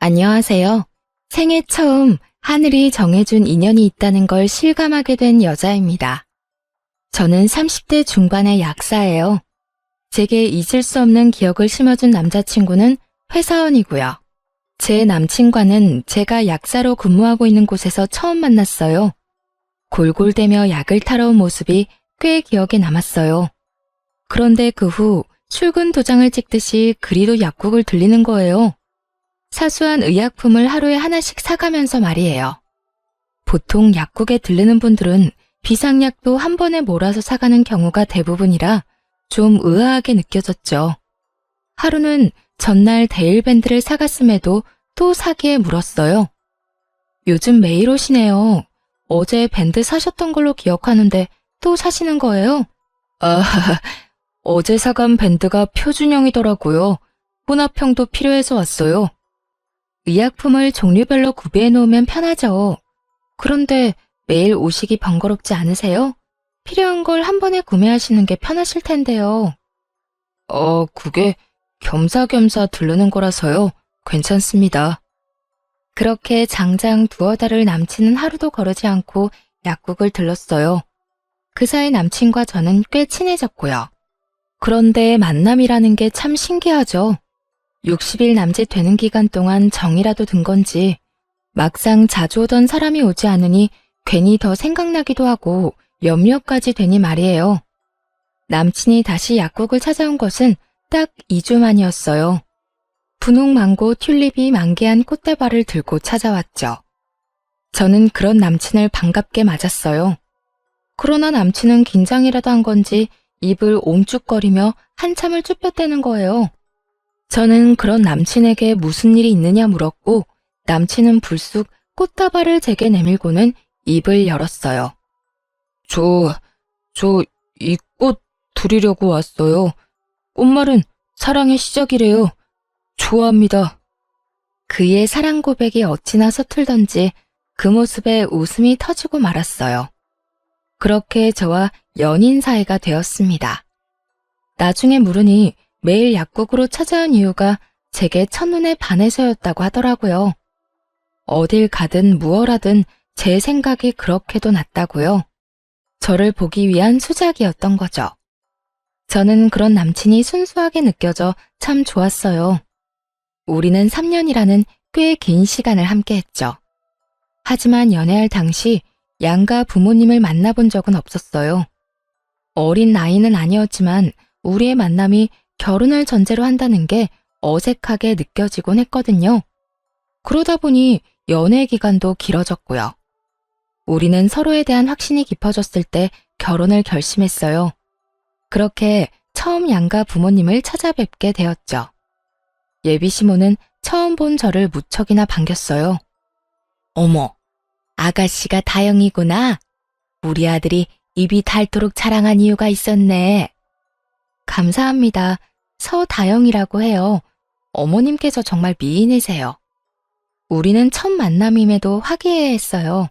안녕하세요. 생애 처음 하늘이 정해준 인연이 있다는 걸 실감하게 된 여자입니다. 저는 30대 중반의 약사예요. 제게 잊을 수 없는 기억을 심어준 남자친구는 회사원이고요. 제 남친과는 제가 약사로 근무하고 있는 곳에서 처음 만났어요. 골골대며 약을 타러 온 모습이 꽤 기억에 남았어요. 그런데 그 후 출근 도장을 찍듯이 그리도 약국을 들리는 거예요. 사소한 의약품을 하루에 하나씩 사가면서 말이에요. 보통 약국에 들르는 분들은 비상약도 한 번에 몰아서 사가는 경우가 대부분이라 좀 의아하게 느껴졌죠. 하루는 전날 데일밴드를 사갔음에도 또 사기에 물었어요. 요즘 매일 오시네요. 어제 밴드 사셨던 걸로 기억하는데 또 사시는 거예요? 아, 어제 사간 밴드가 표준형이더라고요. 혼합형도 필요해서 왔어요. 의약품을 종류별로 구비해 놓으면 편하죠. 그런데 매일 오시기 번거롭지 않으세요? 필요한 걸 한 번에 구매하시는 게 편하실 텐데요. 그게 겸사겸사 들르는 거라서요. 괜찮습니다. 그렇게 장장 두어 달을 남친은 하루도 거르지 않고 약국을 들렀어요. 그 사이 남친과 저는 꽤 친해졌고요. 그런데 만남이라는 게 참 신기하죠. 60일 남짓 되는 기간 동안 정이라도 든 건지 막상 자주 오던 사람이 오지 않으니 괜히 더 생각나기도 하고 염려까지 되니 말이에요. 남친이 다시 약국을 찾아온 것은 딱 2주 만이었어요. 분홍 망고 튤립이 만개한 꽃다발을 들고 찾아왔죠. 저는 그런 남친을 반갑게 맞았어요. 그러나 남친은 긴장이라도 한 건지 입을 옴쭉거리며 한참을 쭈뼛대는 거예요. 저는 그런 남친에게 무슨 일이 있느냐 물었고 남친은 불쑥 꽃다발을 제게 내밀고는 입을 열었어요. 이 꽃 드리려고 왔어요. 꽃말은 사랑의 시작이래요. 좋아합니다. 그의 사랑 고백이 어찌나 서툴던지 그 모습에 웃음이 터지고 말았어요. 그렇게 저와 연인 사이가 되었습니다. 나중에 물으니 매일 약국으로 찾아온 이유가 제게 첫눈에 반해서였다고 하더라고요. 어딜 가든 무얼하든 제 생각이 그렇게도 났다고요. 저를 보기 위한 수작이었던 거죠. 저는 그런 남친이 순수하게 느껴져 참 좋았어요. 우리는 3년이라는 꽤 긴 시간을 함께했죠. 하지만 연애할 당시 양가 부모님을 만나본 적은 없었어요. 어린 나이는 아니었지만 우리의 만남이 결혼을 전제로 한다는 게 어색하게 느껴지곤 했거든요. 그러다 보니 연애 기간도 길어졌고요. 우리는 서로에 대한 확신이 깊어졌을 때 결혼을 결심했어요. 그렇게 처음 양가 부모님을 찾아뵙게 되었죠. 예비 시모는 처음 본 저를 무척이나 반겼어요. 어머, 아가씨가 다영이구나. 우리 아들이 입이 닳도록 자랑한 이유가 있었네. 감사합니다. 서다영이라고 해요. 어머님께서 정말 미인이세요. 우리는 첫 만남임에도 화기애애했어요.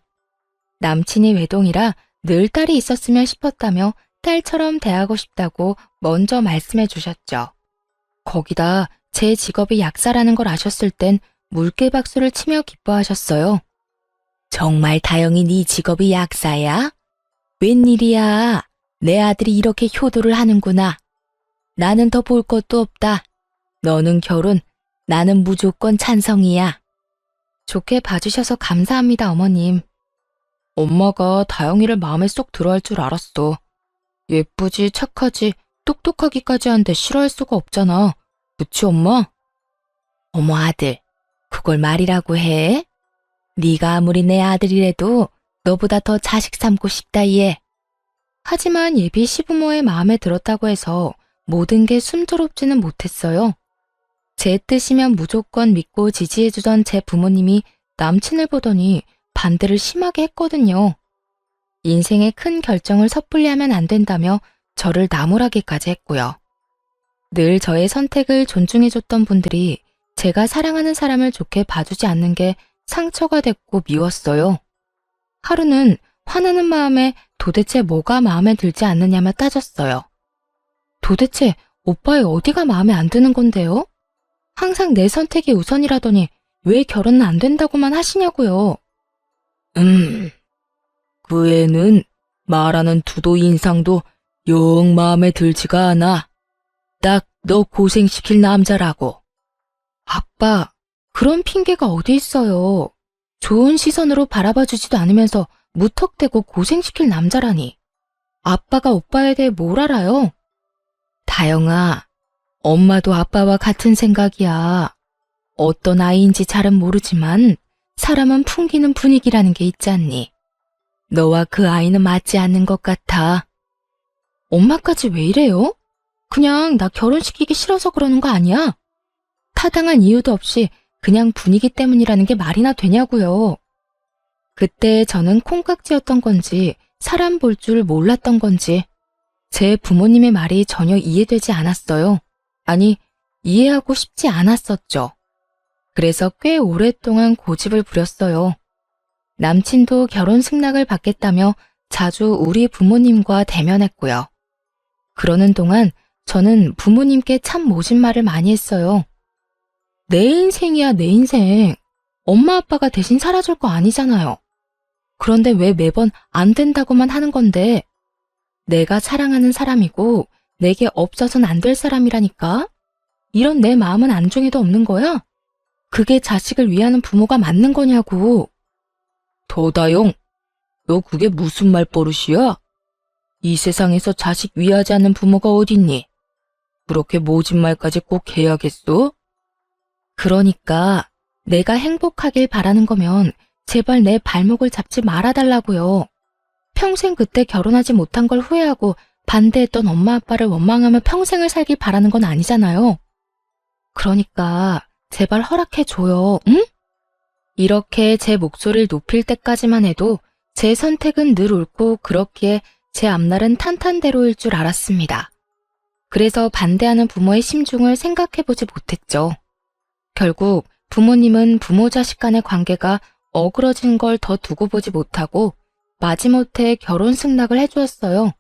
남친이 외동이라 늘 딸이 있었으면 싶었다며 딸처럼 대하고 싶다고 먼저 말씀해 주셨죠. 거기다 제 직업이 약사라는 걸 아셨을 땐 물개박수를 치며 기뻐하셨어요. 정말 다영이 네 직업이 약사야? 웬일이야? 내 아들이 이렇게 효도를 하는구나. 나는 더 볼 것도 없다. 너는 결혼, 나는 무조건 찬성이야. 좋게 봐주셔서 감사합니다, 어머님. 엄마가 다영이를 마음에 쏙 들어할 줄 알았어. 예쁘지, 착하지, 똑똑하기까지 한데 싫어할 수가 없잖아. 그치, 엄마? 어머, 아들, 그걸 말이라고 해? 네가 아무리 내 아들이라도 너보다 더 자식 삼고 싶다, 얘. 하지만 예비 시부모의 마음에 들었다고 해서 모든 게 순조롭지는 못했어요. 제 뜻이면 무조건 믿고 지지해주던 제 부모님이 남친을 보더니 반대를 심하게 했거든요. 인생의 큰 결정을 섣불리 하면 안 된다며 저를 나무라기까지 했고요. 늘 저의 선택을 존중해줬던 분들이 제가 사랑하는 사람을 좋게 봐주지 않는 게 상처가 됐고 미웠어요. 하루는 화나는 마음에 도대체 뭐가 마음에 들지 않느냐며 따졌어요. 도대체 오빠의 어디가 마음에 안 드는 건데요? 항상 내 선택이 우선이라더니 왜 결혼은 안 된다고만 하시냐고요. 그 애는 말하는 투도 인상도 영 마음에 들지가 않아. 딱 너 고생시킬 남자라고. 아빠, 그런 핑계가 어디 있어요. 좋은 시선으로 바라봐주지도 않으면서 무턱대고 고생시킬 남자라니. 아빠가 오빠에 대해 뭘 알아요? 다영아, 엄마도 아빠와 같은 생각이야. 어떤 아이인지 잘은 모르지만 사람은 풍기는 분위기라는 게 있지 않니? 너와 그 아이는 맞지 않는 것 같아. 엄마까지 왜 이래요? 그냥 나 결혼시키기 싫어서 그러는 거 아니야? 타당한 이유도 없이 그냥 분위기 때문이라는 게 말이나 되냐고요. 그때 저는 콩깍지였던 건지 사람 볼 줄 몰랐던 건지 제 부모님의 말이 전혀 이해되지 않았어요. 아니, 이해하고 싶지 않았었죠. 그래서 꽤 오랫동안 고집을 부렸어요. 남친도 결혼 승낙을 받겠다며 자주 우리 부모님과 대면했고요. 그러는 동안 저는 부모님께 참 모진 말을 많이 했어요. 내 인생이야, 내 인생. 엄마 아빠가 대신 살아줄 거 아니잖아요. 그런데 왜 매번 안 된다고만 하는 건데, 내가 사랑하는 사람이고 내게 없어서는 안 될 사람이라니까? 이런 내 마음은 안중에도 없는 거야? 그게 자식을 위하는 부모가 맞는 거냐고. 도다용, 너 그게 무슨 말버릇이야? 이 세상에서 자식 위하지 않는 부모가 어딨니? 그렇게 모진 말까지 꼭 해야겠어? 그러니까 내가 행복하길 바라는 거면 제발 내 발목을 잡지 말아달라고요. 평생 그때 결혼하지 못한 걸 후회하고 반대했던 엄마 아빠를 원망하며 평생을 살길 바라는 건 아니잖아요. 그러니까 제발 허락해줘요, 응? 이렇게 제 목소리를 높일 때까지만 해도 제 선택은 늘 옳고 그렇기에 제 앞날은 탄탄대로일 줄 알았습니다. 그래서 반대하는 부모의 심중을 생각해보지 못했죠. 결국 부모님은 부모 자식 간의 관계가 어그러진 걸 더 두고 보지 못하고 마지못해 결혼 승낙을 해주었어요.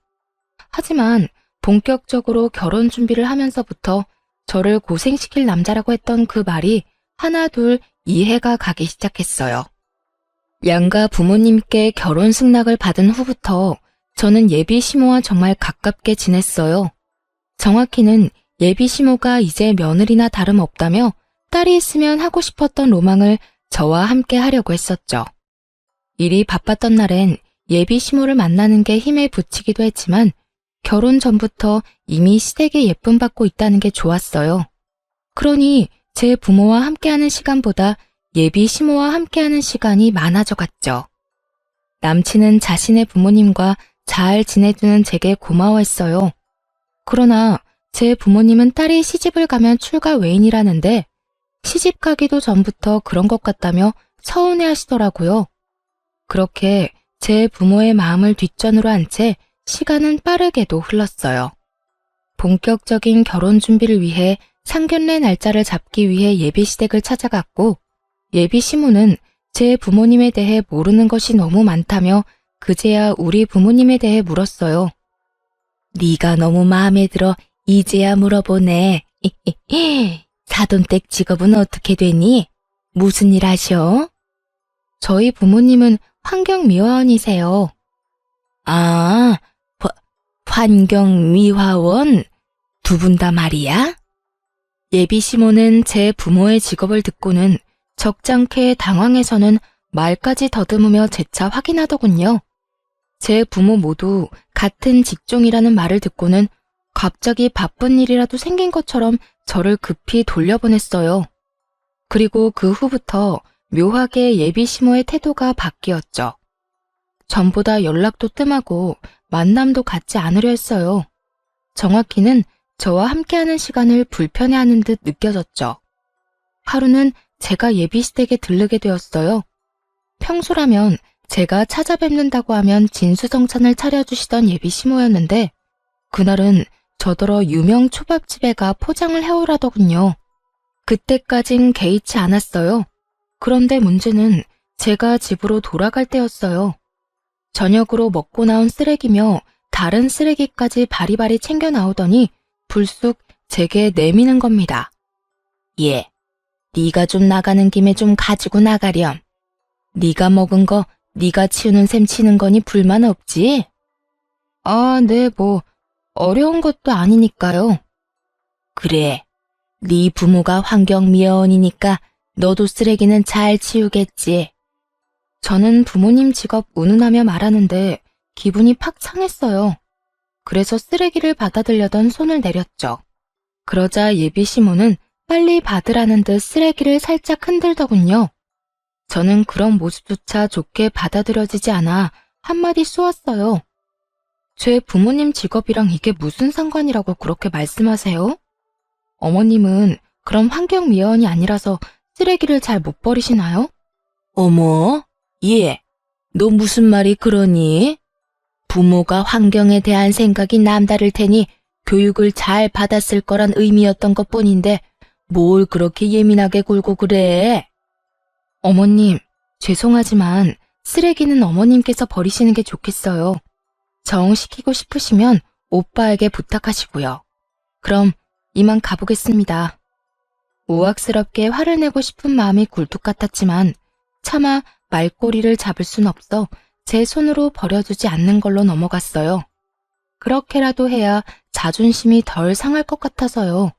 하지만 본격적으로 결혼 준비를 하면서부터 저를 고생시킬 남자라고 했던 그 말이 하나둘 이해가 가기 시작했어요. 양가 부모님께 결혼 승낙을 받은 후부터 저는 예비 시모와 정말 가깝게 지냈어요. 정확히는 예비 시모가 이제 며느리나 다름없다며 딸이 있으면 하고 싶었던 로망을 저와 함께 하려고 했었죠. 일이 바빴던 날엔 예비 시모를 만나는 게 힘에 부치기도 했지만 결혼 전부터 이미 시댁에 예쁨 받고 있다는 게 좋았어요. 그러니 제 부모와 함께하는 시간보다 예비 시모와 함께하는 시간이 많아져 갔죠. 남친은 자신의 부모님과 잘 지내주는 제게 고마워했어요. 그러나 제 부모님은 딸이 시집을 가면 출가 외인이라는데 시집 가기도 전부터 그런 것 같다며 서운해 하시더라고요. 그렇게 제 부모의 마음을 뒷전으로 한 채 시간은 빠르게도 흘렀어요. 본격적인 결혼 준비를 위해 상견례 날짜를 잡기 위해 예비시댁을 찾아갔고 예비 시모는 제 부모님에 대해 모르는 것이 너무 많다며 그제야 우리 부모님에 대해 물었어요. 네가 너무 마음에 들어 이제야 물어보네. 사돈댁 직업은 어떻게 되니? 무슨 일 하셔? 저희 부모님은 환경미화원이세요. 아, 환경미화원? 두 분 다 말이야? 예비 시모는 제 부모의 직업을 듣고는 적잖게 당황해서는 말까지 더듬으며 재차 확인하더군요. 제 부모 모두 같은 직종이라는 말을 듣고는 갑자기 바쁜 일이라도 생긴 것처럼 저를 급히 돌려보냈어요. 그리고 그 후부터 묘하게 예비 시모의 태도가 바뀌었죠. 전보다 연락도 뜸하고 만남도 갖지 않으려 했어요. 정확히는 저와 함께하는 시간을 불편해하는 듯 느껴졌죠. 하루는 제가 예비시댁에 들르게 되었어요. 평소라면 제가 찾아뵙는다고 하면 진수성찬을 차려주시던 예비 시모였는데 그날은 저더러 유명 초밥집에 가 포장을 해오라더군요. 그때까진 개의치 않았어요. 그런데 문제는 제가 집으로 돌아갈 때였어요. 저녁으로 먹고 나온 쓰레기며 다른 쓰레기까지 바리바리 챙겨 나오더니 불쑥 제게 내미는 겁니다. 예, 네가 좀 나가는 김에 좀 가지고 나가렴. 네가 먹은 거 네가 치우는 셈 치는 거니 불만 없지? 아, 네, 어려운 것도 아니니까요. 그래, 네 부모가 환경미화원이니까 너도 쓰레기는 잘 치우겠지. 저는 부모님 직업 운운하며 말하는데 기분이 팍 상했어요. 그래서 쓰레기를 받아들려던 손을 내렸죠. 그러자 예비 시모는 빨리 받으라는 듯 쓰레기를 살짝 흔들더군요. 저는 그런 모습조차 좋게 받아들여지지 않아 한마디 쏘았어요. 제 부모님 직업이랑 이게 무슨 상관이라고 그렇게 말씀하세요? 어머님은 그럼 환경미화원이 아니라서 쓰레기를 잘 못 버리시나요? 어머, 너 무슨 말이 그러니? 부모가 환경에 대한 생각이 남다를 테니 교육을 잘 받았을 거란 의미였던 것뿐인데 뭘 그렇게 예민하게 굴고 그래? 어머님, 죄송하지만 쓰레기는 어머님께서 버리시는 게 좋겠어요. 정시키고 싶으시면 오빠에게 부탁하시고요. 그럼 이만 가보겠습니다. 우악스럽게 화를 내고 싶은 마음이 굴뚝 같았지만 차마 말꼬리를 잡을 순 없어 제 손으로 버려두지 않는 걸로 넘어갔어요. 그렇게라도 해야 자존심이 덜 상할 것 같아서요.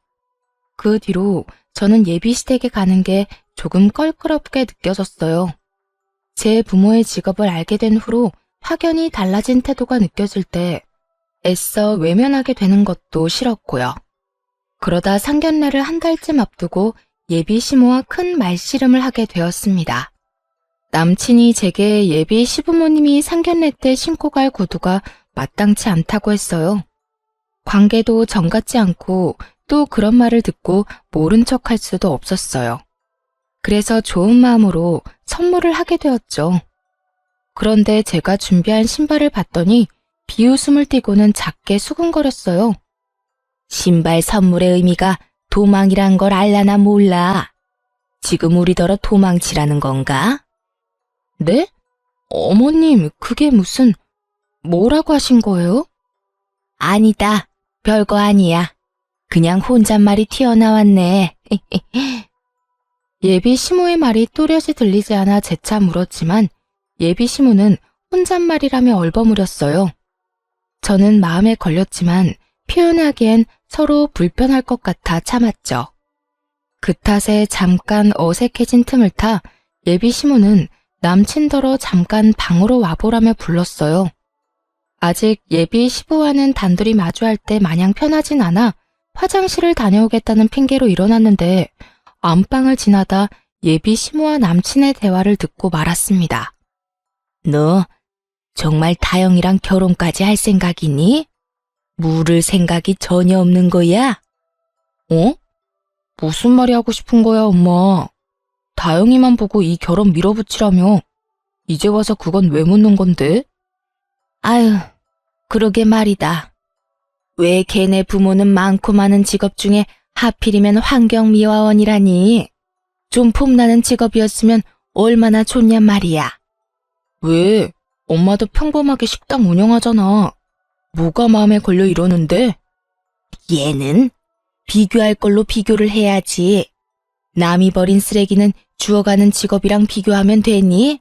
그 뒤로 저는 예비시댁에 가는 게 조금 껄끄럽게 느껴졌어요. 제 부모의 직업을 알게 된 후로 확연히 달라진 태도가 느껴질 때 애써 외면하게 되는 것도 싫었고요. 그러다 상견례를 한 달쯤 앞두고 예비 시모와 큰 말씨름을 하게 되었습니다. 남친이 제게 예비 시부모님이 상견례 때 신고 갈 구두가 마땅치 않다고 했어요. 관계도 정 같지 않고 또 그런 말을 듣고 모른 척 할 수도 없었어요. 그래서 좋은 마음으로 선물을 하게 되었죠. 그런데 제가 준비한 신발을 봤더니 비웃음을 띠고는 작게 수근거렸어요. 신발 선물의 의미가 도망이란 걸 알라나 몰라. 지금 우리더러 도망치라는 건가? 네? 어머님, 그게 무슨... 뭐라고 하신 거예요? 아니다. 별거 아니야. 그냥 혼잣말이 튀어나왔네. 예비 시모의 말이 또렷이 들리지 않아 재차 물었지만 예비 시모는 혼잣말이라며 얼버무렸어요. 저는 마음에 걸렸지만 표현하기엔 서로 불편할 것 같아 참았죠. 그 탓에 잠깐 어색해진 틈을 타 예비 시모는 남친더러 잠깐 방으로 와보라며 불렀어요. 아직 예비 시부와는 단둘이 마주할 때 마냥 편하진 않아 화장실을 다녀오겠다는 핑계로 일어났는데 안방을 지나다 예비 시모와 남친의 대화를 듣고 말았습니다. 너 정말 다영이랑 결혼까지 할 생각이니? 물을 생각이 전혀 없는 거야? 어? 무슨 말이 하고 싶은 거야, 엄마? 다영이만 보고 이 결혼 밀어붙이라며. 이제 와서 그건 왜 묻는 건데? 아유, 그러게 말이다. 왜 걔네 부모는 많고 많은 직업 중에 하필이면 환경미화원이라니? 좀 폼나는 직업이었으면 얼마나 좋냔 말이야. 왜? 엄마도 평범하게 식당 운영하잖아. 뭐가 마음에 걸려 이러는데? 얘는 비교할 걸로 비교를 해야지. 남이 버린 쓰레기는 주워가는 직업이랑 비교하면 되니?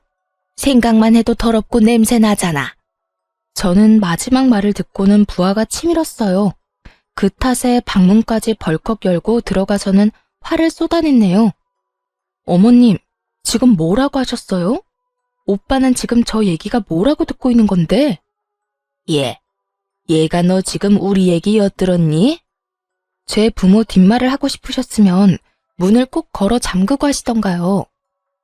생각만 해도 더럽고 냄새 나잖아. 저는 마지막 말을 듣고는 부하가 치밀었어요. 그 탓에 방문까지 벌컥 열고 들어가서는 화를 쏟아냈네요. 어머님, 지금 뭐라고 하셨어요? 오빠는 지금 저 얘기가 뭐라고 듣고 있는 건데? 얘가 너 지금 우리 얘기 엿들었니? 제 부모 뒷말을 하고 싶으셨으면 문을 꼭 걸어 잠그고 하시던가요.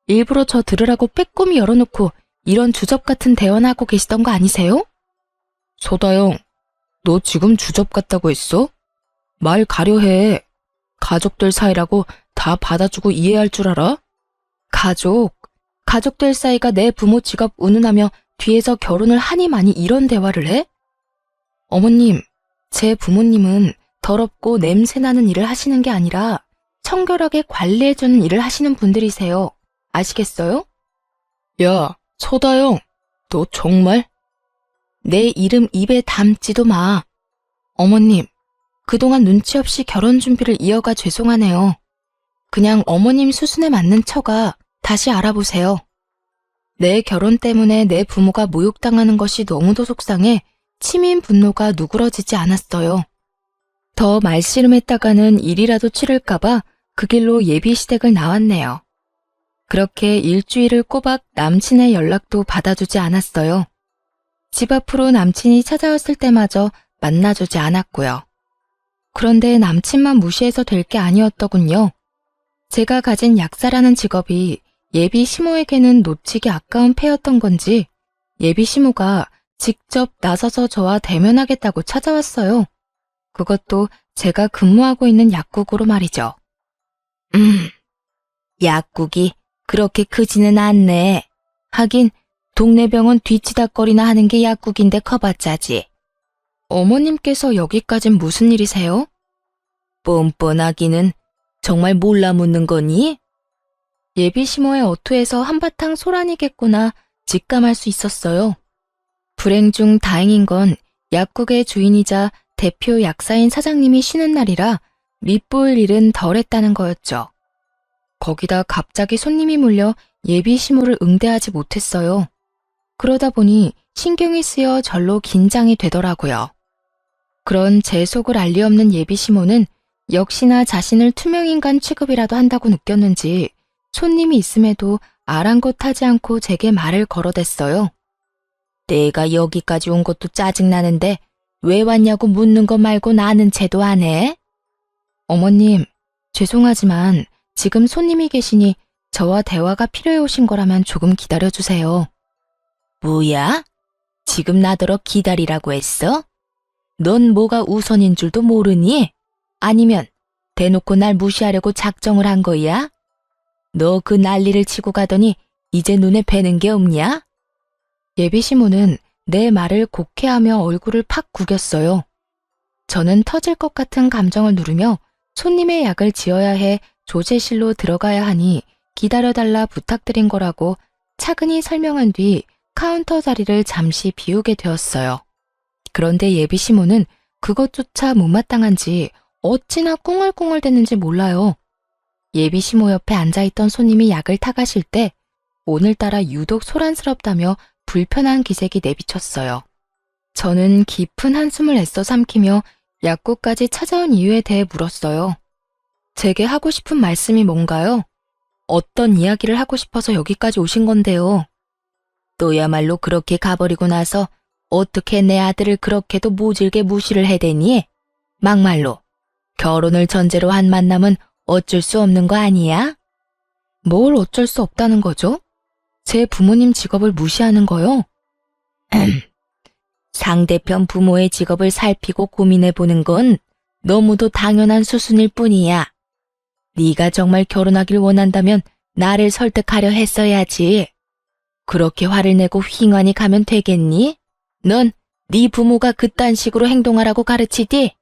일부러 저 들으라고 빼꼼히 열어놓고 이런 주접 같은 대화나 하고 계시던 거 아니세요? 소다영, 너 지금 주접 같다고 했어? 말 가려해. 가족들 사이라고 다 받아주고 이해할 줄 알아? 가족들 사이가 내 부모 직업 운운하며 뒤에서 결혼을 하니 많이 이런 대화를 해? 어머님, 제 부모님은 더럽고 냄새나는 일을 하시는 게 아니라 청결하게 관리해주는 일을 하시는 분들이세요. 아시겠어요? 야, 소다영, 너 정말? 내 이름 입에 담지도 마. 어머님, 그동안 눈치 없이 결혼 준비를 이어가 죄송하네요. 그냥 어머님 수순에 맞는 처가 다시 알아보세요. 내 결혼 때문에 내 부모가 모욕당하는 것이 너무도 속상해 치민 분노가 누그러지지 않았어요. 더 말씨름했다가는 일이라도 치를까봐 그 길로 예비시댁을 나왔네요. 그렇게 일주일을 꼬박 남친의 연락도 받아주지 않았어요. 집 앞으로 남친이 찾아왔을 때마저 만나주지 않았고요. 그런데 남친만 무시해서 될 게 아니었더군요. 제가 가진 약사라는 직업이 예비 시모에게는 놓치기 아까운 패였던 건지 예비 시모가 직접 나서서 저와 대면하겠다고 찾아왔어요. 그것도 제가 근무하고 있는 약국으로 말이죠. 약국이 그렇게 크지는 않네. 하긴 동네 병원 뒤치다거리나 하는 게 약국인데 커봤자지. 어머님께서 여기까진 무슨 일이세요? 뻔뻔하기는 정말 몰라 묻는 거니? 예비 시모의 어투에서 한바탕 소란이겠구나 직감할 수 있었어요. 불행 중 다행인 건 약국의 주인이자 대표 약사인 사장님이 쉬는 날이라 밉보일 일은 덜했다는 거였죠. 거기다 갑자기 손님이 몰려 예비 시모를 응대하지 못했어요. 그러다 보니 신경이 쓰여 절로 긴장이 되더라고요. 그런 제 속을 알리 없는 예비 시모는 역시나 자신을 투명인간 취급이라도 한다고 느꼈는지 손님이 있음에도 아랑곳하지 않고 제게 말을 걸어댔어요. 내가 여기까지 온 것도 짜증나는데 왜 왔냐고 묻는 거 말고 나는 채도 안 해? 어머님, 죄송하지만 지금 손님이 계시니 저와 대화가 필요해 오신 거라면 조금 기다려주세요. 뭐야? 지금 나더러 기다리라고 했어? 넌 뭐가 우선인 줄도 모르니? 아니면 대놓고 날 무시하려고 작정을 한 거야? 너 그 난리를 치고 가더니 이제 눈에 뵈는 게 없냐? 예비 시모는 내 말을 곡해하며 얼굴을 팍 구겼어요. 저는 터질 것 같은 감정을 누르며 손님의 약을 지어야 해 조제실로 들어가야 하니 기다려달라 부탁드린 거라고 차근히 설명한 뒤 카운터 자리를 잠시 비우게 되었어요. 그런데 예비 시모는 그것조차 못마땅한지 어찌나 꿍얼꿍얼댔는지 몰라요. 예비 시모 옆에 앉아있던 손님이 약을 타가실 때 오늘따라 유독 소란스럽다며 불편한 기색이 내비쳤어요. 저는 깊은 한숨을 애써 삼키며 약국까지 찾아온 이유에 대해 물었어요. 제게 하고 싶은 말씀이 뭔가요? 어떤 이야기를 하고 싶어서 여기까지 오신 건데요. 너야말로 그렇게 가버리고 나서 어떻게 내 아들을 그렇게도 모질게 무시를 해대니? 막말로 결혼을 전제로 한 만남은 어쩔 수 없는 거 아니야? 뭘 어쩔 수 없다는 거죠? 제 부모님 직업을 무시하는 거요? 상대편 부모의 직업을 살피고 고민해보는 건 너무도 당연한 수순일 뿐이야. 네가 정말 결혼하길 원한다면 나를 설득하려 했어야지. 그렇게 화를 내고 휘ڭ하니 가면 되겠니? 넌 네 부모가 그딴 식으로 행동하라고 가르치디?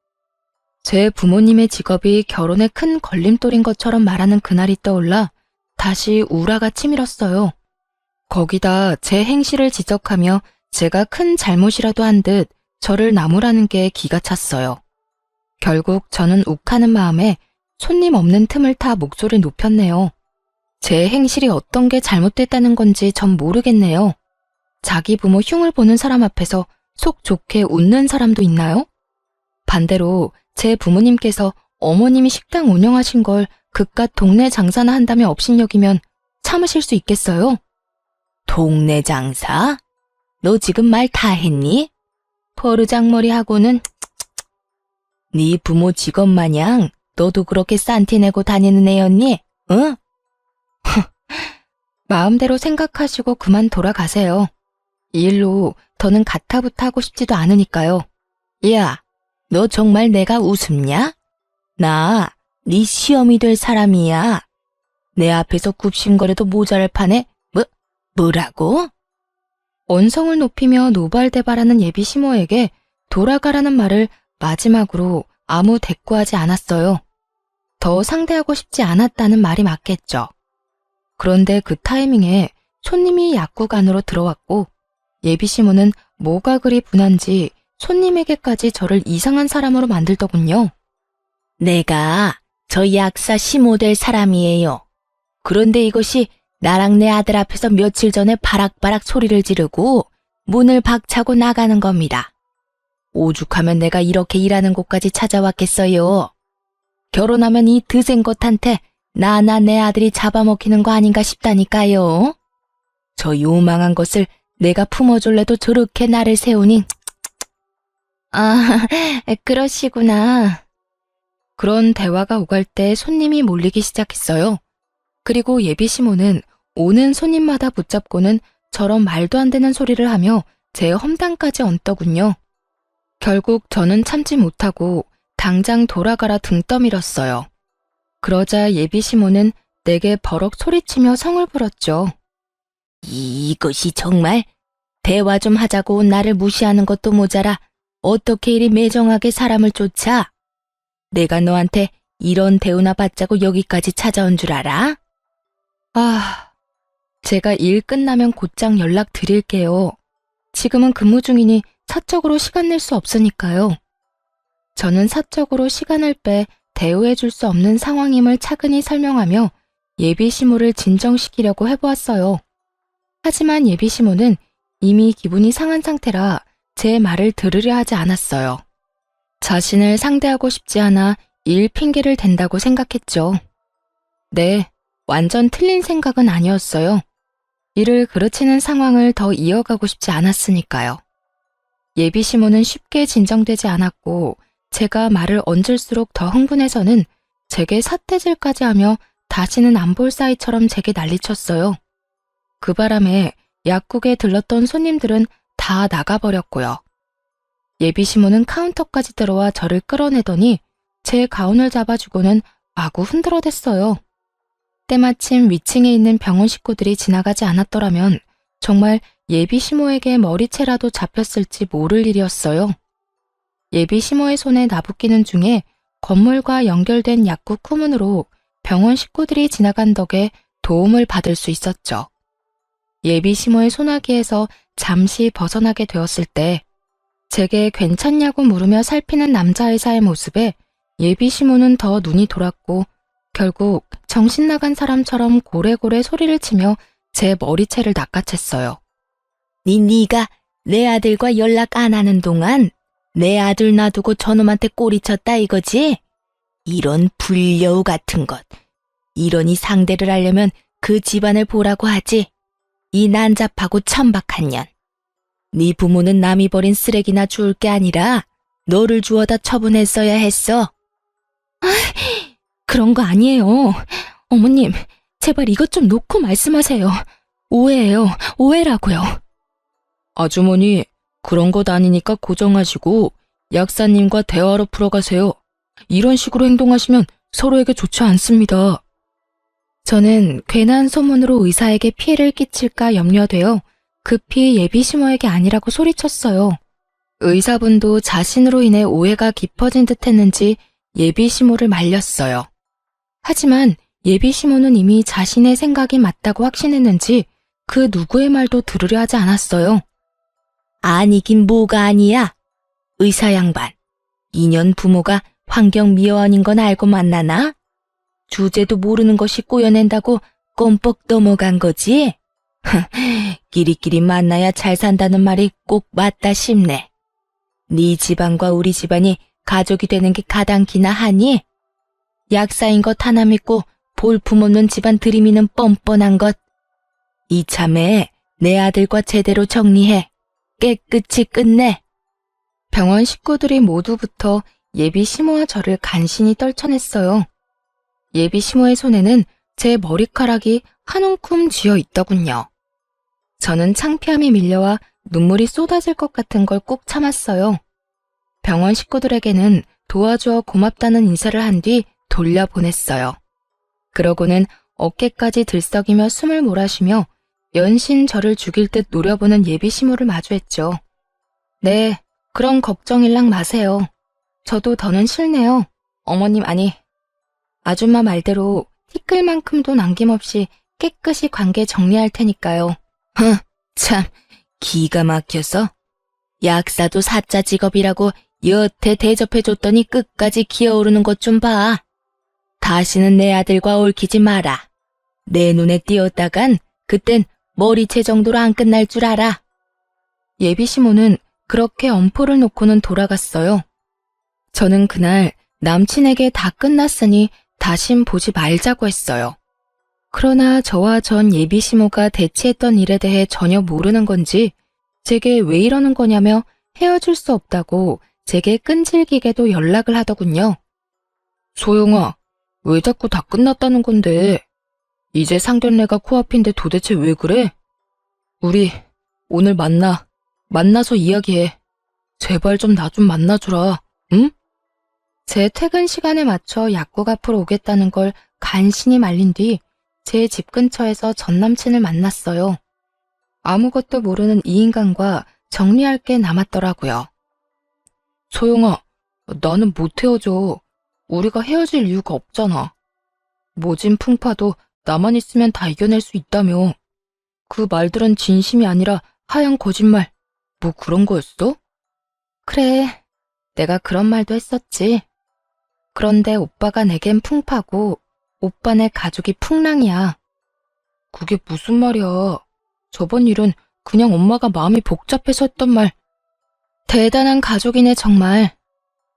제 부모님의 직업이 결혼에 큰 걸림돌인 것처럼 말하는 그날이 떠올라 다시 우라가 치밀었어요. 거기다 제 행실을 지적하며 제가 큰 잘못이라도 한 듯 저를 나무라는 게 기가 찼어요. 결국 저는 욱하는 마음에 손님 없는 틈을 타 목소리를 높였네요. 제 행실이 어떤 게 잘못됐다는 건지 전 모르겠네요. 자기 부모 흉을 보는 사람 앞에서 속 좋게 웃는 사람도 있나요? 반대로 제 부모님께서 어머님이 식당 운영하신 걸 그깟 동네 장사나 한다며 업신여기면 참으실 수 있겠어요? 동네 장사? 너 지금 말 다 했니? 버르장머리하고는 네 부모 직업 마냥 너도 그렇게 싼티 내고 다니는 애였니? 응? 마음대로 생각하시고 그만 돌아가세요. 이 일로 더는 가타부타 하고 싶지도 않으니까요. 야, 너 정말 내가 우습냐? 나 네 시험이 될 사람이야. 내 앞에서 굽신거려도 모자랄 판에 뭐라고? 언성을 높이며 노발대발하는 예비 시모에게 돌아가라는 말을 마지막으로 아무 대꾸하지 않았어요. 더 상대하고 싶지 않았다는 말이 맞겠죠. 그런데 그 타이밍에 손님이 약국 안으로 들어왔고 예비 시모는 뭐가 그리 분한지 손님에게까지 저를 이상한 사람으로 만들더군요. 내가 저 약사 시모 될 사람이에요. 그런데 이것이 나랑 내 아들 앞에서 며칠 전에 바락바락 소리를 지르고 문을 박차고 나가는 겁니다. 오죽하면 내가 이렇게 일하는 곳까지 찾아왔겠어요. 결혼하면 이 드센 것한테 나나 내 아들이 잡아먹히는 거 아닌가 싶다니까요. 저 요망한 것을 내가 품어줄래도 저렇게 나를 세우니. 아, 그러시구나. 그런 대화가 오갈 때 손님이 몰리기 시작했어요. 그리고 예비 시모는 오는 손님마다 붙잡고는 저런 말도 안 되는 소리를 하며 제 험담까지 얹더군요. 결국 저는 참지 못하고 당장 돌아가라 등 떠밀었어요. 그러자 예비 시모는 내게 버럭 소리치며 성을 불었죠. 이것이 정말 대화 좀 하자고 온 나를 무시하는 것도 모자라 어떻게 이리 매정하게 사람을 쫓아? 내가 너한테 이런 대우나 받자고 여기까지 찾아온 줄 알아? 아, 제가 일 끝나면 곧장 연락 드릴게요. 지금은 근무 중이니 사적으로 시간 낼 수 없으니까요. 저는 사적으로 시간을 빼 대우해 줄 수 없는 상황임을 차근히 설명하며 예비 시모를 진정시키려고 해보았어요. 하지만 예비 시모는 이미 기분이 상한 상태라 제 말을 들으려 하지 않았어요. 자신을 상대하고 싶지 않아 일 핑계를 댄다고 생각했죠. 네, 완전 틀린 생각은 아니었어요. 일을 그르치는 상황을 더 이어가고 싶지 않았으니까요. 예비 시모는 쉽게 진정되지 않았고 제가 말을 얹을수록 더 흥분해서는 제게 삿대질까지 하며 다시는 안 볼 사이처럼 제게 난리쳤어요. 그 바람에 약국에 들렀던 손님들은 다 나가버렸고요. 예비 시모는 카운터까지 들어와 저를 끌어내더니 제 가운을 잡아주고는 마구 흔들어댔어요. 때마침 위층에 있는 병원 식구들이 지나가지 않았더라면 정말 예비 시모에게 머리채라도 잡혔을지 모를 일이었어요. 예비 시모의 손에 나부끼는 중에 건물과 연결된 약국 후문으로 병원 식구들이 지나간 덕에 도움을 받을 수 있었죠. 예비 시모의 소나기에서 잠시 벗어나게 되었을 때 제게 괜찮냐고 물으며 살피는 남자의사의 모습에 예비 시모는 더 눈이 돌았고 결국 정신 나간 사람처럼 고래고래 소리를 치며 제 머리채를 낚아챘어요. 네가 내 아들과 연락 안 하는 동안 내 아들 놔두고 저놈한테 꼬리쳤다 이거지? 이런 불려우 같은 것. 이러니 상대를 하려면 그 집안을 보라고 하지. 이 난잡하고 천박한 년. 네 부모는 남이 버린 쓰레기나 주울 게 아니라 너를 주워다 처분했어야 했어. 그런 거 아니에요. 어머님, 제발 이것 좀 놓고 말씀하세요. 오해예요. 오해라고요. 아주머니, 그런 것 아니니까 고정하시고 약사님과 대화로 풀어가세요. 이런 식으로 행동하시면 서로에게 좋지 않습니다. 저는 괜한 소문으로 의사에게 피해를 끼칠까 염려되어 급히 예비 시모에게 아니라고 소리쳤어요. 의사분도 자신으로 인해 오해가 깊어진 듯 했는지 예비 시모를 말렸어요. 하지만 예비 시모는 이미 자신의 생각이 맞다고 확신했는지 그 누구의 말도 들으려 하지 않았어요. 아니긴 뭐가 아니야. 의사 양반, 2년 부모가 환경미화원인 건 알고 만나나? 주제도 모르는 것이 꼬여낸다고 껌뻑 넘어간 거지? 끼리끼리 만나야 잘 산다는 말이 꼭 맞다 싶네. 네 집안과 우리 집안이 가족이 되는 게 가당키나 하니? 약사인 것 하나 믿고 볼품없는 집안 들이미는 뻔뻔한 것. 이참에 내 아들과 제대로 정리해. 깨끗이 끝내. 병원 식구들이 모두부터 예비 시모와 저를 간신히 떨쳐냈어요. 예비 시모의 손에는 제 머리카락이 한 움큼 쥐어 있더군요. 저는 창피함이 밀려와 눈물이 쏟아질 것 같은 걸 꾹 참았어요. 병원 식구들에게는 도와주어 고맙다는 인사를 한 뒤 돌려보냈어요. 그러고는 어깨까지 들썩이며 숨을 몰아쉬며 연신 저를 죽일 듯 노려보는 예비 시모를 마주했죠. 네, 그런 걱정일랑 마세요. 저도 더는 싫네요. 어머님 아니, 아줌마 말대로 티끌만큼도 남김없이 깨끗이 관계 정리할 테니까요. 참, 기가 막혀서. 약사도 사자 직업이라고 여태 대접해줬더니 끝까지 기어오르는 것 좀 봐. 다시는 내 아들과 얽히지 마라. 내 눈에 띄었다간 그땐 머리채 정도로 안 끝날 줄 알아. 예비시모는 그렇게 엄포를 놓고는 돌아갔어요. 저는 그날 남친에게 다 끝났으니 다신 보지 말자고 했어요. 그러나 저와 전 예비시모가 대치했던 일에 대해 전혀 모르는 건지 제게 왜 이러는 거냐며 헤어질 수 없다고 제게 끈질기게도 연락을 하더군요. 소영아, 왜 자꾸 다 끝났다는 건데? 이제 상견례가 코앞인데 도대체 왜 그래? 우리 오늘 만나서 이야기해. 제발 좀 나 좀 만나주라, 응? 제 퇴근 시간에 맞춰 약국 앞으로 오겠다는 걸 간신히 말린 뒤 제 집 근처에서 전 남친을 만났어요. 아무것도 모르는 이 인간과 정리할 게 남았더라고요. 소영아, 나는 못 헤어져. 우리가 헤어질 이유가 없잖아. 모진 풍파도 나만 있으면 다 이겨낼 수 있다며. 그 말들은 진심이 아니라 하얀 거짓말. 뭐 그런 거였어? 그래, 내가 그런 말도 했었지. 그런데 오빠가 내겐 풍파고 오빠네 가족이 풍랑이야. 그게 무슨 말이야. 저번 일은 그냥 엄마가 마음이 복잡해서 했던 말. 대단한 가족이네 정말.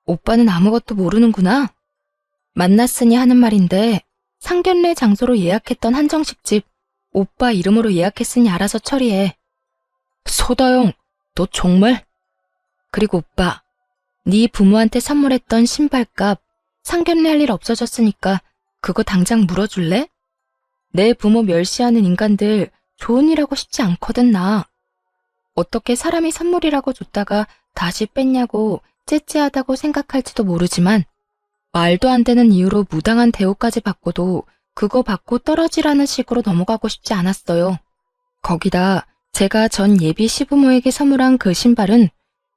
오빠는 아무것도 모르는구나. 만났으니 하는 말인데 상견례 장소로 예약했던 한정식집 오빠 이름으로 예약했으니 알아서 처리해. 소다영, 너 정말? 그리고 오빠, 네 부모한테 선물했던 신발값 상견례 할 일 없어졌으니까 그거 당장 물어줄래? 내 부모 멸시하는 인간들 좋은 일 하고 싶지 않거든 나. 어떻게 사람이 선물이라고 줬다가 다시 뺐냐고 째째하다고 생각할지도 모르지만 말도 안 되는 이유로 무당한 대우까지 받고도 그거 받고 떨어지라는 식으로 넘어가고 싶지 않았어요. 거기다 제가 전 예비 시부모에게 선물한 그 신발은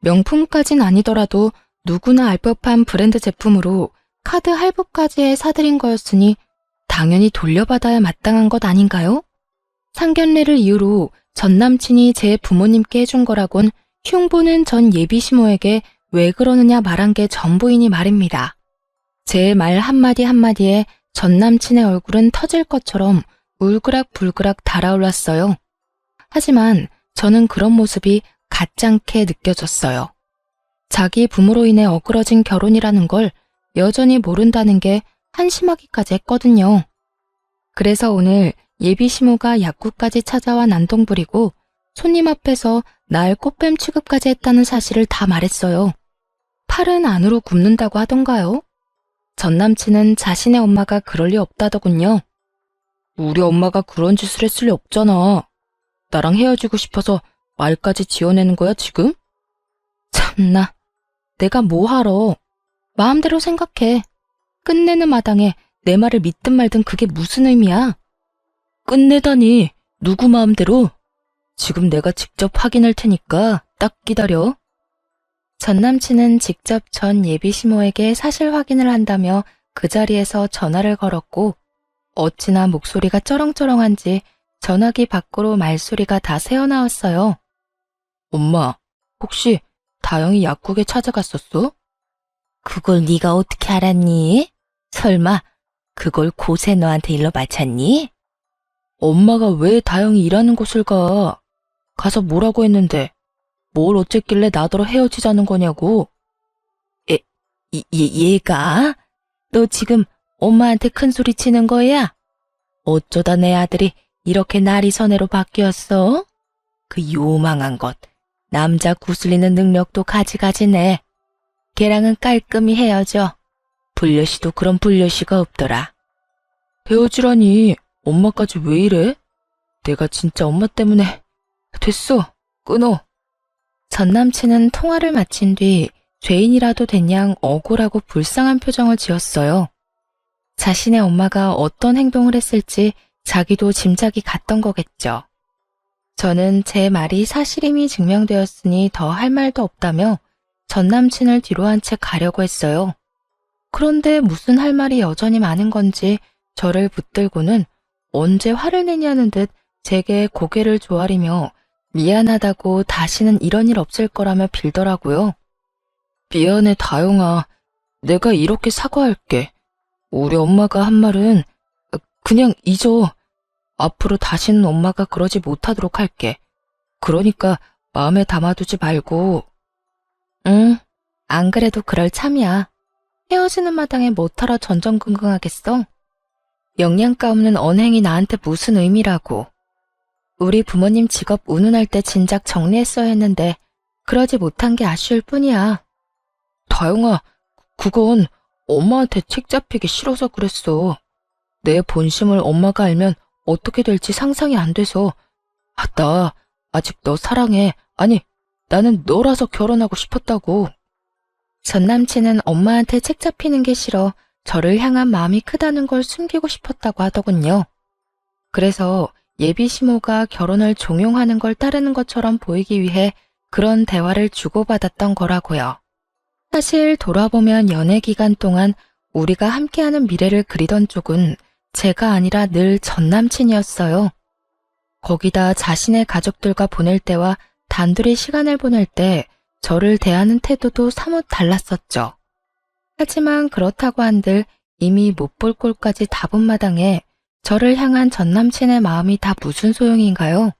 명품까진 아니더라도 누구나 알 법한 브랜드 제품으로 카드 할부까지 해 사들인 거였으니 당연히 돌려받아야 마땅한 것 아닌가요? 상견례를 이유로 전 남친이 제 부모님께 해준 거라곤 흉보는 전 예비 시모에게 왜 그러느냐 말한 게 전부이니 말입니다. 제 말 한마디 한마디에 전 남친의 얼굴은 터질 것처럼 울그락불그락 달아올랐어요. 하지만 저는 그런 모습이 가짱게 느껴졌어요. 자기 부모로 인해 어그러진 결혼이라는 걸 여전히 모른다는 게 한심하기까지 했거든요. 그래서 오늘 예비 시모가 약국까지 찾아와 난동 부리고 손님 앞에서 날 꽃뱀 취급까지 했다는 사실을 다 말했어요. 팔은 안으로 굽는다고 하던가요? 전 남친은 자신의 엄마가 그럴 리 없다더군요. 우리 엄마가 그런 짓을 했을 리 없잖아. 나랑 헤어지고 싶어서 말까지 지어내는 거야 지금? 참나, 내가 뭐 하러. 마음대로 생각해. 끝내는 마당에 내 말을 믿든 말든 그게 무슨 의미야? 끝내다니, 누구 마음대로? 지금 내가 직접 확인할 테니까 딱 기다려. 전 남친은 직접 전 예비 시모에게 사실 확인을 한다며 그 자리에서 전화를 걸었고 어찌나 목소리가 쩌렁쩌렁한지 전화기 밖으로 말소리가 다 새어나왔어요. 엄마, 혹시 다영이 약국에 찾아갔었어? 그걸 네가 어떻게 알았니? 설마 그걸 고세 너한테 일러 바쳤니? 엄마가 왜 다영이 일하는 곳을 가? 가서 뭐라고 했는데 뭘 어쨌길래 나더러 헤어지자는 거냐고. 얘가? 너 지금 엄마한테 큰 소리 치는 거야? 어쩌다 내 아들이 이렇게 날이 선애로 바뀌었어? 그 요망한 것, 남자 구슬리는 능력도 가지가지네. 걔랑은 깔끔히 헤어져. 불려시도 그런 불려시가 없더라. 헤어지라니, 엄마까지 왜 이래? 내가 진짜 엄마 때문에. 됐어, 끊어. 전 남친은 통화를 마친 뒤 죄인이라도 된 양 억울하고 불쌍한 표정을 지었어요. 자신의 엄마가 어떤 행동을 했을지 자기도 짐작이 갔던 거겠죠. 저는 제 말이 사실임이 증명되었으니 더 할 말도 없다며 전 남친을 뒤로 한 채 가려고 했어요. 그런데 무슨 할 말이 여전히 많은 건지 저를 붙들고는 언제 화를 내냐는 듯 제게 고개를 조아리며 미안하다고 다시는 이런 일 없을 거라며 빌더라고요. 미안해 다영아. 내가 이렇게 사과할게. 우리 엄마가 한 말은 그냥 잊어. 앞으로 다시는 엄마가 그러지 못하도록 할게. 그러니까 마음에 담아두지 말고. 응, 안 그래도 그럴 참이야. 헤어지는 마당에 뭐하러 전전긍긍하겠어? 영양가 없는 언행이 나한테 무슨 의미라고. 우리 부모님 직업 운운할 때 진작 정리했어야 했는데 그러지 못한 게 아쉬울 뿐이야. 다영아, 그건 엄마한테 책 잡히기 싫어서 그랬어. 내 본심을 엄마가 알면 어떻게 될지 상상이 안 돼서. 나 아직 너 사랑해. 아니, 나는 너라서 결혼하고 싶었다고. 전 남친은 엄마한테 책 잡히는 게 싫어 저를 향한 마음이 크다는 걸 숨기고 싶었다고 하더군요. 그래서 예비 시모가 결혼을 종용하는 걸 따르는 것처럼 보이기 위해 그런 대화를 주고받았던 거라고요. 사실 돌아보면 연애 기간 동안 우리가 함께하는 미래를 그리던 쪽은 제가 아니라 늘 전 남친이었어요. 거기다 자신의 가족들과 보낼 때와 단둘이 시간을 보낼 때 저를 대하는 태도도 사뭇 달랐었죠. 하지만 그렇다고 한들 이미 못 볼 꼴까지 다 본 마당에 저를 향한 전 남친의 마음이 다 무슨 소용인가요?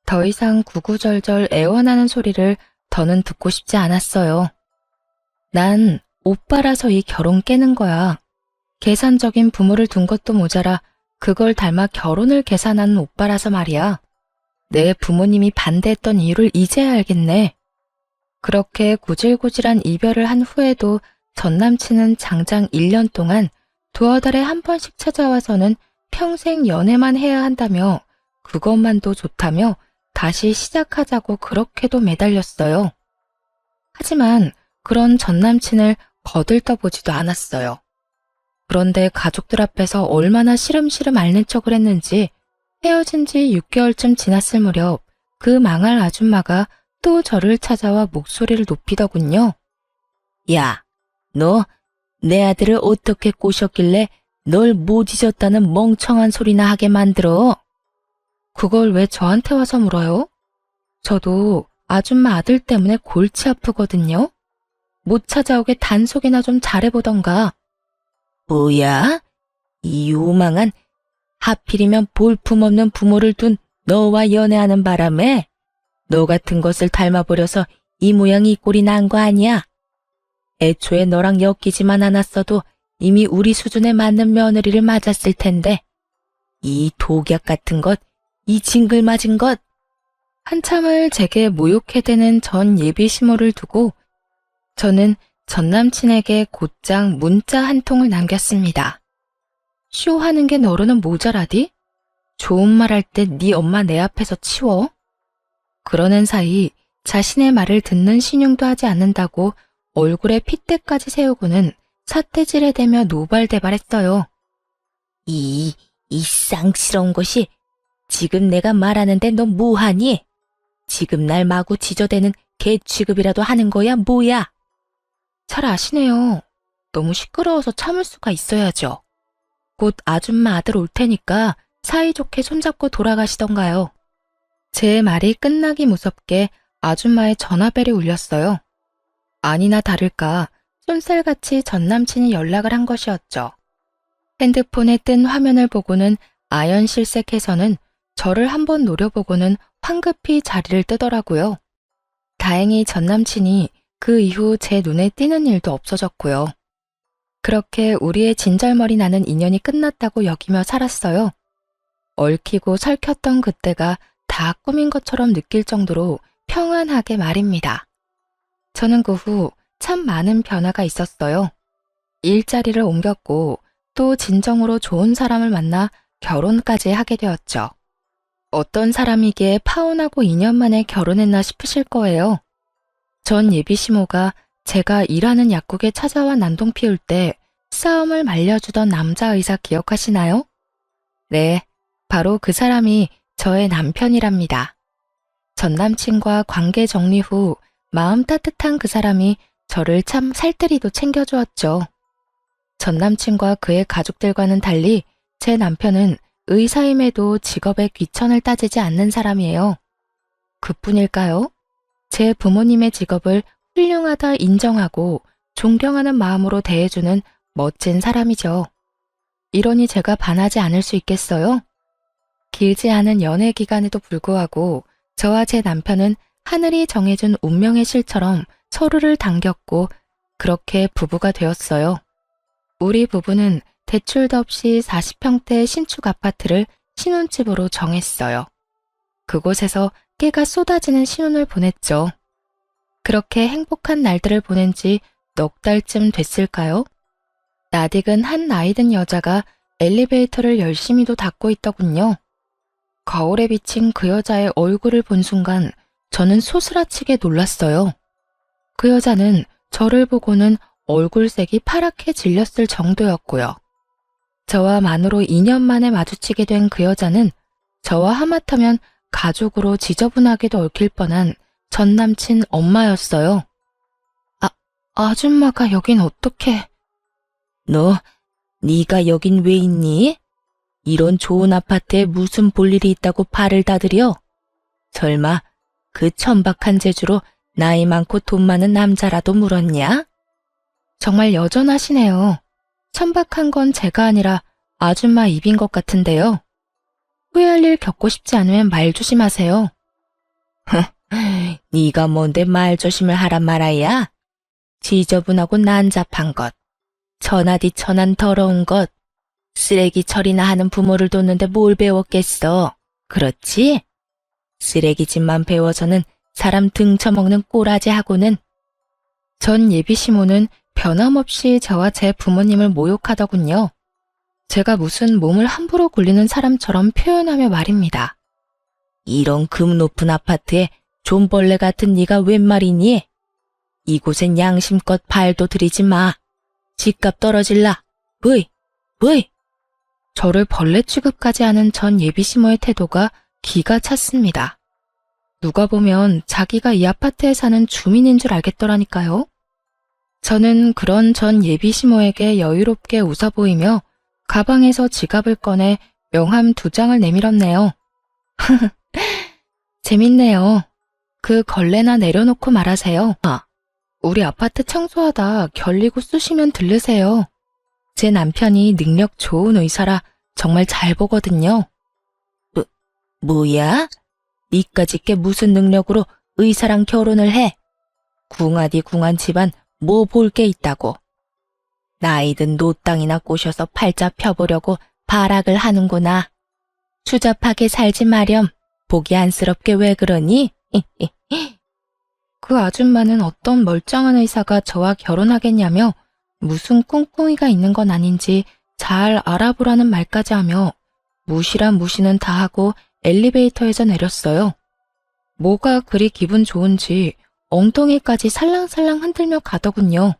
더 이상 구구절절 애원하는 소리를 더는 듣고 싶지 않았어요. 난 오빠라서 이 결혼 깨는 거야. 계산적인 부모를 둔 것도 모자라 그걸 닮아 결혼을 계산하는 오빠라서 말이야. 내 부모님이 반대했던 이유를 이제야 알겠네. 그렇게 구질구질한 이별을 한 후에도 전 남친은 장장 1년 동안 두어 달에 한 번씩 찾아와서는 평생 연애만 해야 한다며 그것만도 좋다며 다시 시작하자고 그렇게도 매달렸어요. 하지만 그런 전 남친을 거들떠보지도 않았어요. 그런데 가족들 앞에서 얼마나 시름시름 앓는 척을 했는지 헤어진 지 6개월쯤 지났을 무렵 그 망할 아줌마가 또 저를 찾아와 목소리를 높이더군요. 야, 너 내 아들을 어떻게 꼬셨길래 널 못 잊었다는 멍청한 소리나 하게 만들어? 그걸 왜 저한테 와서 물어요? 저도 아줌마 아들 때문에 골치 아프거든요. 못 찾아오게 단속이나 좀 잘해보던가. 뭐야? 이 요망한, 하필이면 볼품없는 부모를 둔 너와 연애하는 바람에 너 같은 것을 닮아버려서 이 모양 이 꼴이 난 거 아니야? 애초에 너랑 엮이지만 않았어도 이미 우리 수준에 맞는 며느리를 맞았을 텐데. 이 독약 같은 것, 이 징글맞은 것. 한참을 제게 모욕해대는 전 예비 시모를 두고 저는 전 남친에게 곧장 문자 한 통을 남겼습니다. 쇼하는 게 너로는 모자라디? 좋은 말 할 때 네 엄마 내 앞에서 치워? 그러는 사이 자신의 말을 듣는 신용도 하지 않는다고 얼굴에 핏대까지 세우고는 사태질에 대며 노발대발했어요. 이 쌍스러운 것이 지금 내가 말하는데 너 뭐하니? 지금 날 마구 지저대는 개 취급이라도 하는 거야 뭐야? 잘 아시네요. 너무 시끄러워서 참을 수가 있어야죠. 곧 아줌마 아들 올 테니까 사이좋게 손잡고 돌아가시던가요. 제 말이 끝나기 무섭게 아줌마의 전화벨이 울렸어요. 아니나 다를까 쏜살같이 전 남친이 연락을 한 것이었죠. 핸드폰에 뜬 화면을 보고는 아연실색해서는 저를 한번 노려보고는 황급히 자리를 뜨더라고요. 다행히 전 남친이 그 이후 제 눈에 띄는 일도 없어졌고요. 그렇게 우리의 진절머리 나는 인연이 끝났다고 여기며 살았어요. 얽히고 설켰던 그때가 다 꿈인 것처럼 느낄 정도로 평안하게 말입니다. 저는 그 후 참 많은 변화가 있었어요. 일자리를 옮겼고 또 진정으로 좋은 사람을 만나 결혼까지 하게 되었죠. 어떤 사람이기에 파혼하고 2년 만에 결혼했나 싶으실 거예요. 전 예비 시모가 제가 일하는 약국에 찾아와 난동 피울 때 싸움을 말려주던 남자 의사 기억하시나요? 네, 바로 그 사람이 저의 남편이랍니다. 전 남친과 관계 정리 후 마음 따뜻한 그 사람이 저를 참 살뜰히도 챙겨주었죠. 전 남친과 그의 가족들과는 달리 제 남편은 의사임에도 직업의 귀천을 따지지 않는 사람이에요. 그뿐일까요? 제 부모님의 직업을 훌륭하다 인정하고 존경하는 마음으로 대해주는 멋진 사람이죠. 이러니 제가 반하지 않을 수 있겠어요? 길지 않은 연애 기간에도 불구하고 저와 제 남편은 하늘이 정해준 운명의 실처럼 서로를 당겼고 그렇게 부부가 되었어요. 우리 부부는 대출도 없이 40평대 신축 아파트를 신혼집으로 정했어요. 그곳에서 깨가 쏟아지는 신혼을 보냈죠. 그렇게 행복한 날들을 보낸 지 넉 달쯤 됐을까요? 낯익은 한 나이든 여자가 엘리베이터를 열심히도 닫고 있더군요. 거울에 비친 그 여자의 얼굴을 본 순간 저는 소스라치게 놀랐어요. 그 여자는 저를 보고는 얼굴색이 파랗게 질렸을 정도였고요. 저와 만으로 2년 만에 마주치게 된 그 여자는 저와 하마터면 가족으로 지저분하게도 얽힐 뻔한 전 남친 엄마였어요. 아줌마가 여긴 어떻게... 너, 네가 여긴 왜 있니? 이런 좋은 아파트에 무슨 볼일이 있다고 발을 다들여? 설마 그 천박한 재주로 나이 많고 돈 많은 남자라도 물었냐? 정말 여전하시네요. 천박한 건 제가 아니라 아줌마 입인 것 같은데요. 후회할 일 겪고 싶지 않으면 말 조심하세요. 네가 뭔데 말 조심을 하란 말아야? 지저분하고 난잡한 것, 천하디 천한 더러운 것, 쓰레기 처리나 하는 부모를 뒀는데 뭘 배웠겠어? 그렇지? 쓰레기집만 배워서는 사람 등쳐먹는 꼬라지하고는. 전 예비시모는 변함없이 저와 제 부모님을 모욕하더군요. 제가 무슨 몸을 함부로 굴리는 사람처럼 표현하며 말입니다. 이런 금 높은 아파트에 존벌레 같은 네가 웬 말이니? 이곳엔 양심껏 발도 들이지 마. 집값 떨어질라. 브이, 브이. 저를 벌레 취급까지 하는 전 예비시모의 태도가 기가 찼습니다. 누가 보면 자기가 이 아파트에 사는 주민인 줄 알겠더라니까요. 저는 그런 전 예비시모에게 여유롭게 웃어 보이며 가방에서 지갑을 꺼내 명함 2장을 내밀었네요. 재밌네요. 그 걸레나 내려놓고 말하세요. 우리 아파트 청소하다 결리고 쑤시면 들르세요. 제 남편이 능력 좋은 의사라 정말 잘 보거든요. 뭐야? 니까짓 게 무슨 능력으로 의사랑 결혼을 해? 궁하디 궁한 집안 뭐 볼 게 있다고. 나이든 노땅이나 꼬셔서 팔자 펴보려고 발악을 하는구나. 추잡하게 살지 마렴. 보기 안쓰럽게 왜 그러니? 그 아줌마는 어떤 멀쩡한 의사가 저와 결혼하겠냐며 무슨 꿍꿍이가 있는 건 아닌지 잘 알아보라는 말까지 하며 무시란 무시는 다 하고 엘리베이터에서 내렸어요. 뭐가 그리 기분 좋은지 엉덩이까지 살랑살랑 흔들며 가더군요.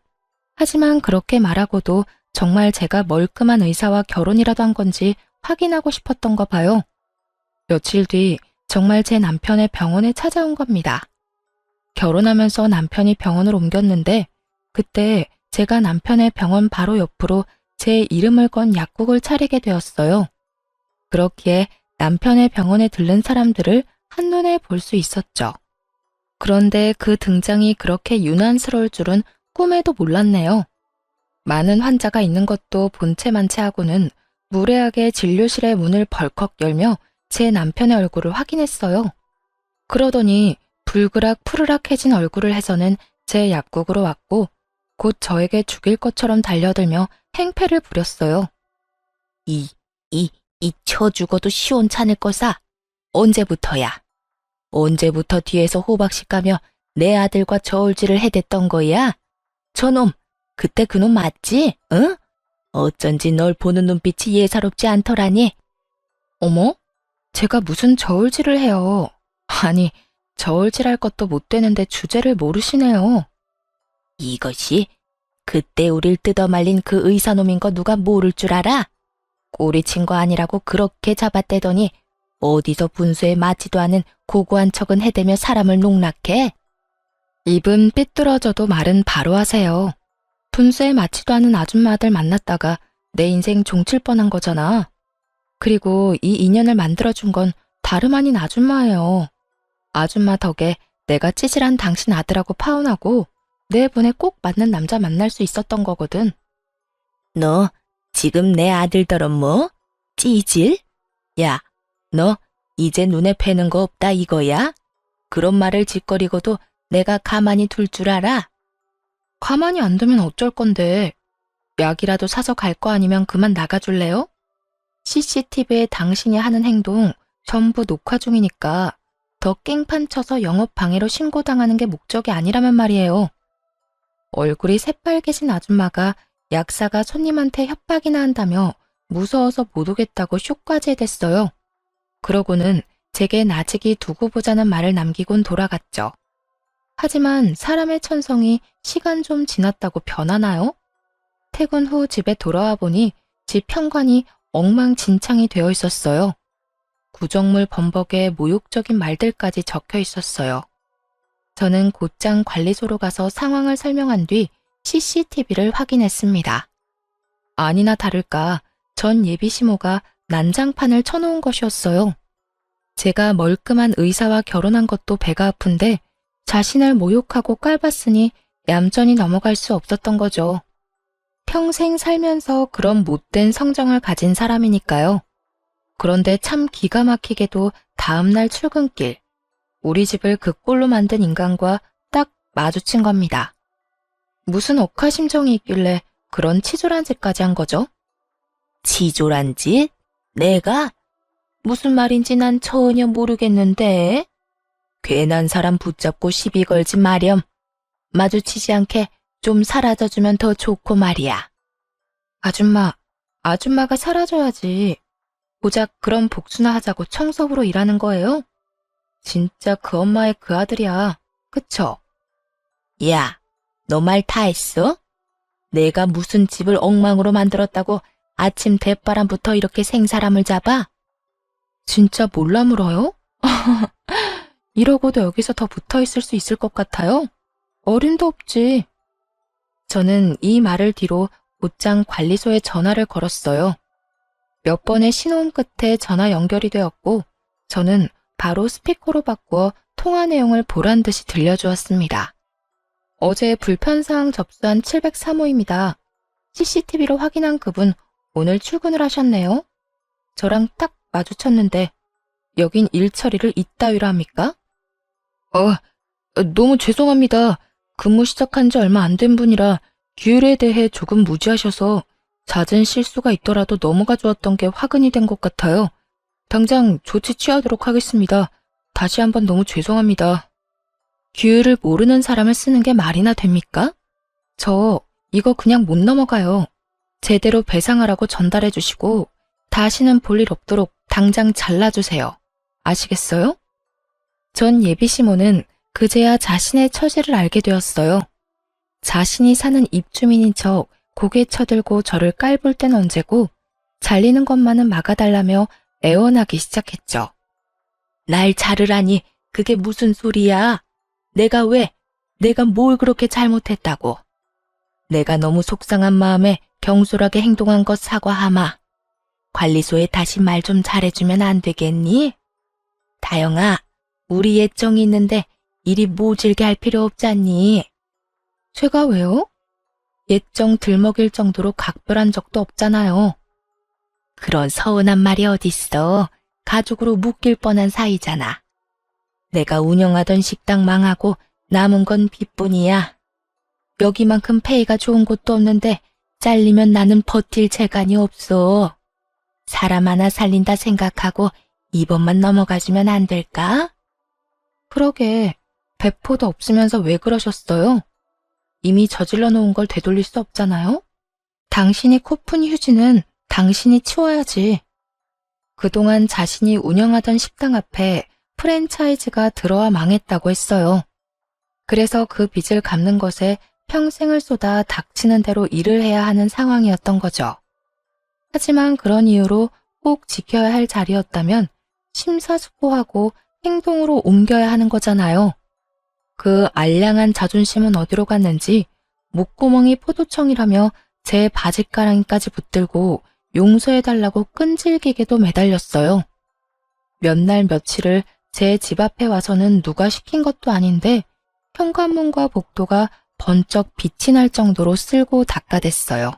하지만 그렇게 말하고도 정말 제가 멀끔한 의사와 결혼이라도 한 건지 확인하고 싶었던가 봐요. 며칠 뒤 정말 제 남편의 병원에 찾아온 겁니다. 결혼하면서 남편이 병원을 옮겼는데 그때 제가 남편의 병원 바로 옆으로 제 이름을 건 약국을 차리게 되었어요. 그렇기에 남편의 병원에 들른 사람들을 한눈에 볼 수 있었죠. 그런데 그 등장이 그렇게 유난스러울 줄은 꿈에도 몰랐네요. 많은 환자가 있는 것도 본체만치 하고는 무례하게 진료실의 문을 벌컥 열며 제 남편의 얼굴을 확인했어요. 그러더니 불그락 푸르락해진 얼굴을 해서는 제 약국으로 왔고 곧 저에게 죽일 것처럼 달려들며 행패를 부렸어요. 이 쳐 죽어도 시원찮을 거사. 언제부터야? 언제부터 뒤에서 호박씨 까며 내 아들과 저울질을 해댔던 거야? 저놈, 그때 그놈 맞지? 응? 어쩐지 널 보는 눈빛이 예사롭지 않더라니. 어머? 제가 무슨 저울질을 해요. 아니, 저울질할 것도 못 되는데 주제를 모르시네요. 이것이 그때 우릴 뜯어말린 그 의사놈인 거 누가 모를 줄 알아? 꼬리친 거 아니라고 그렇게 잡아떼더니 어디서 분수에 맞지도 않은 고고한 척은 해대며 사람을 농락해? 입은 삐뚤어져도 말은 바로 하세요. 분수에 맞지도 않은 아줌마들 만났다가 내 인생 종칠 뻔한 거잖아. 그리고 이 인연을 만들어준 건 다름 아닌 아줌마예요. 아줌마 덕에 내가 찌질한 당신 아들하고 파혼하고 내 분에 꼭 맞는 남자 만날 수 있었던 거거든. 너 지금 내 아들더러 뭐? 찌질? 야, 너 이제 눈에 뵈는 거 없다 이거야? 그런 말을 짓거리고도 내가 가만히 둘 줄 알아? 가만히 안 두면 어쩔 건데. 약이라도 사서 갈 거 아니면 그만 나가줄래요? CCTV에 당신이 하는 행동 전부 녹화 중이니까 더 깽판 쳐서 영업 방해로 신고당하는 게 목적이 아니라면 말이에요. 얼굴이 새빨개진 아줌마가 약사가 손님한테 협박이나 한다며 무서워서 못 오겠다고 쇼까지 해댔어요. 그러고는 제게 나직이 두고 보자는 말을 남기곤 돌아갔죠. 하지만 사람의 천성이 시간 좀 지났다고 변하나요? 퇴근 후 집에 돌아와 보니 집 현관이 엉망진창이 되어 있었어요. 구정물 범벅에 모욕적인 말들까지 적혀 있었어요. 저는 곧장 관리소로 가서 상황을 설명한 뒤 CCTV를 확인했습니다. 아니나 다를까 전 예비시모가 난장판을 쳐놓은 것이었어요. 제가 멀끔한 의사와 결혼한 것도 배가 아픈데 자신을 모욕하고 깔봤으니 얌전히 넘어갈 수 없었던 거죠. 평생 살면서 그런 못된 성정을 가진 사람이니까요. 그런데 참 기가 막히게도 다음날 출근길, 우리 집을 그 꼴로 만든 인간과 딱 마주친 겁니다. 무슨 억하심정이 있길래 그런 치졸한 짓까지 한 거죠? 치졸한 짓? 내가? 무슨 말인지 난 전혀 모르겠는데. 괜한 사람 붙잡고 시비 걸지 마렴. 마주치지 않게 좀 사라져주면 더 좋고 말이야. 아줌마가 사라져야지. 고작 그런 복수나 하자고 청소부로 일하는 거예요? 진짜 그 엄마의 그 아들이야. 그쵸? 야, 너 말 다 했어? 내가 무슨 집을 엉망으로 만들었다고 아침 대바람부터 이렇게 생사람을 잡아? 진짜 몰라 물어요? 이러고도 여기서 더 붙어 있을 수 있을 것 같아요? 어림도 없지. 저는 이 말을 뒤로 곧장 관리소에 전화를 걸었어요. 몇 번의 신호음 끝에 전화 연결이 되었고 저는 바로 스피커로 바꾸어 통화 내용을 보란 듯이 들려주었습니다. 어제 불편사항 접수한 703호입니다. CCTV로 확인한 그분 오늘 출근을 하셨네요. 저랑 딱 마주쳤는데 여긴 일 처리를 이따위로 합니까? 너무 죄송합니다. 근무 시작한 지 얼마 안 된 분이라 규율에 대해 조금 무지하셔서 잦은 실수가 있더라도 넘어가 주었던 게 화근이 된 것 같아요. 당장 조치 취하도록 하겠습니다. 다시 한번 너무 죄송합니다. 규율을 모르는 사람을 쓰는 게 말이나 됩니까? 저 이거 그냥 못 넘어가요. 제대로 배상하라고 전달해 주시고 다시는 볼 일 없도록 당장 잘라주세요. 아시겠어요? 전 예비시모는 그제야 자신의 처지를 알게 되었어요. 자신이 사는 입주민인 척 고개 쳐들고 저를 깔볼 땐 언제고 잘리는 것만은 막아달라며 애원하기 시작했죠. 날 자르라니 그게 무슨 소리야? 내가 뭘 그렇게 잘못했다고? 내가 너무 속상한 마음에 경솔하게 행동한 것 사과하마. 관리소에 다시 말 좀 잘해주면 안 되겠니? 다영아, 우리 예정이 있는데 이리 모질게 할 필요 없잖니? 제가 왜요? 예정 들먹일 정도로 각별한 적도 없잖아요. 그런 서운한 말이 어딨어. 가족으로 묶일 뻔한 사이잖아. 내가 운영하던 식당 망하고 남은 건 빚뿐이야. 여기만큼 페이가 좋은 곳도 없는데 잘리면 나는 버틸 재간이 없어. 사람 하나 살린다 생각하고 이번만 넘어가주면 안 될까? 그러게, 배포도 없으면서 왜 그러셨어요? 이미 저질러 놓은 걸 되돌릴 수 없잖아요? 당신이 코푼 휴지는 당신이 치워야지. 그동안 자신이 운영하던 식당 앞에 프랜차이즈가 들어와 망했다고 했어요. 그래서 그 빚을 갚는 것에 평생을 쏟아 닥치는 대로 일을 해야 하는 상황이었던 거죠. 하지만 그런 이유로 꼭 지켜야 할 자리였다면 심사숙고하고 행동으로 옮겨야 하는 거잖아요. 그 알량한 자존심은 어디로 갔는지 목구멍이 포도청이라며 제 바짓가랑이까지 붙들고 용서해달라고 끈질기게도 매달렸어요. 몇 날 며칠을 제 집 앞에 와서는 누가 시킨 것도 아닌데 현관문과 복도가 번쩍 빛이 날 정도로 쓸고 닦아댔어요.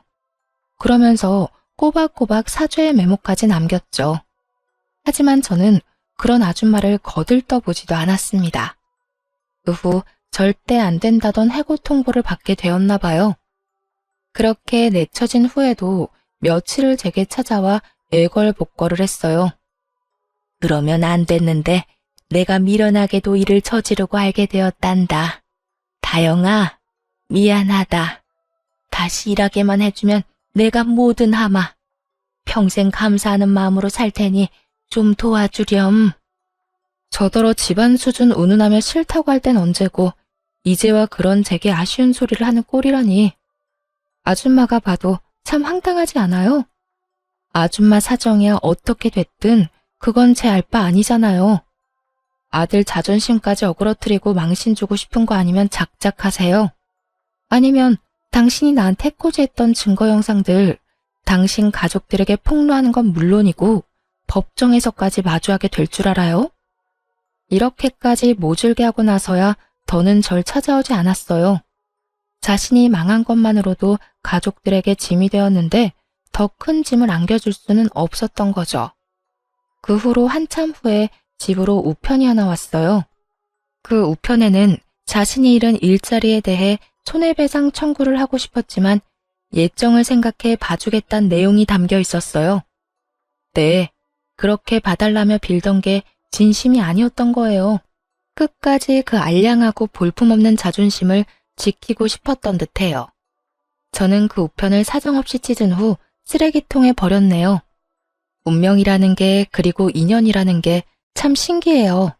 그러면서 꼬박꼬박 사죄의 메모까지 남겼죠. 하지만 저는 그런 아줌마를 거들떠보지도 않았습니다. 그 후 절대 안 된다던 해고 통보를 받게 되었나 봐요. 그렇게 내쳐진 후에도 며칠을 제게 찾아와 애걸복걸을 했어요. 그러면 안 됐는데 내가 미련하게도 일을 저지르고 알게 되었단다. 다영아, 미안하다. 다시 일하게만 해주면 내가 뭐든 하마. 평생 감사하는 마음으로 살 테니 좀 도와주렴. 저더러 집안 수준 운운하며 싫다고 할 땐 언제고 이제와 그런 제게 아쉬운 소리를 하는 꼴이라니. 아줌마가 봐도 참 황당하지 않아요? 아줌마 사정이야 어떻게 됐든 그건 제 알 바 아니잖아요. 아들 자존심까지 어그러뜨리고 망신 주고 싶은 거 아니면 작작하세요. 아니면 당신이 나한테 해코지했던 증거 영상들 당신 가족들에게 폭로하는 건 물론이고 법정에서까지 마주하게 될 줄 알아요? 이렇게까지 모질게 하고 나서야 더는 절 찾아오지 않았어요. 자신이 망한 것만으로도 가족들에게 짐이 되었는데 더 큰 짐을 안겨줄 수는 없었던 거죠. 그 후로 한참 후에 집으로 우편이 하나 왔어요. 그 우편에는 자신이 잃은 일자리에 대해 손해배상 청구를 하고 싶었지만 예정을 생각해 봐주겠다는 내용이 담겨 있었어요. 네, 그렇게 봐달라며 빌던 게 진심이 아니었던 거예요. 끝까지 그 알량하고 볼품없는 자존심을 지키고 싶었던 듯해요. 저는 그 우편을 사정없이 찢은 후 쓰레기통에 버렸네요. 운명이라는 게 그리고 인연이라는 게 참 신기해요.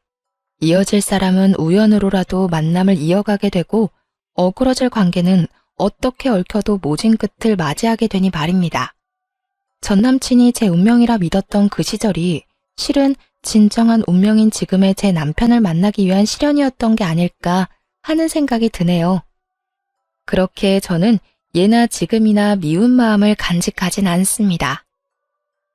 이어질 사람은 우연으로라도 만남을 이어가게 되고 어그러질 관계는 어떻게 얽혀도 모진 끝을 맞이하게 되니 말입니다. 전 남친이 제 운명이라 믿었던 그 시절이 실은 진정한 운명인 지금의 제 남편을 만나기 위한 시련이었던 게 아닐까 하는 생각이 드네요. 그렇게 저는 예나 지금이나 미운 마음을 간직하진 않습니다.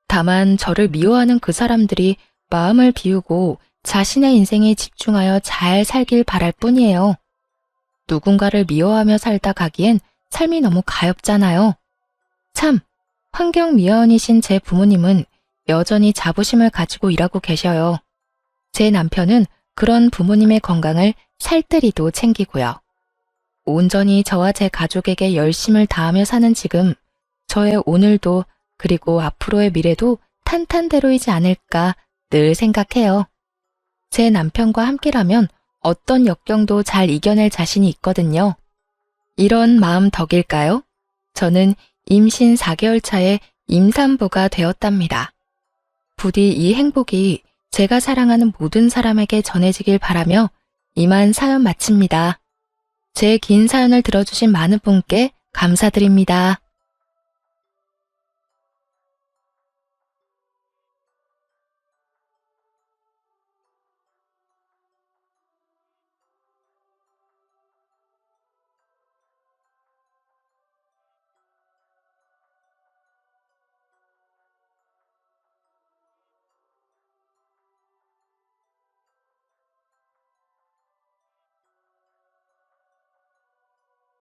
다만 저를 미워하는 그 사람들이 마음을 비우고 자신의 인생에 집중하여 잘 살길 바랄 뿐이에요. 누군가를 미워하며 살다 가기엔 삶이 너무 가엾잖아요. 참, 환경미화원이신 제 부모님은 여전히 자부심을 가지고 일하고 계셔요. 제 남편은 그런 부모님의 건강을 살뜰히도 챙기고요. 온전히 저와 제 가족에게 열심을 다하며 사는 지금, 저의 오늘도 그리고 앞으로의 미래도 탄탄대로이지 않을까 늘 생각해요. 제 남편과 함께라면 어떤 역경도 잘 이겨낼 자신이 있거든요. 이런 마음 덕일까요? 저는 임신 4개월 차에 임산부가 되었답니다. 부디 이 행복이 제가 사랑하는 모든 사람에게 전해지길 바라며 이만 사연 마칩니다. 제 긴 사연을 들어주신 많은 분께 감사드립니다.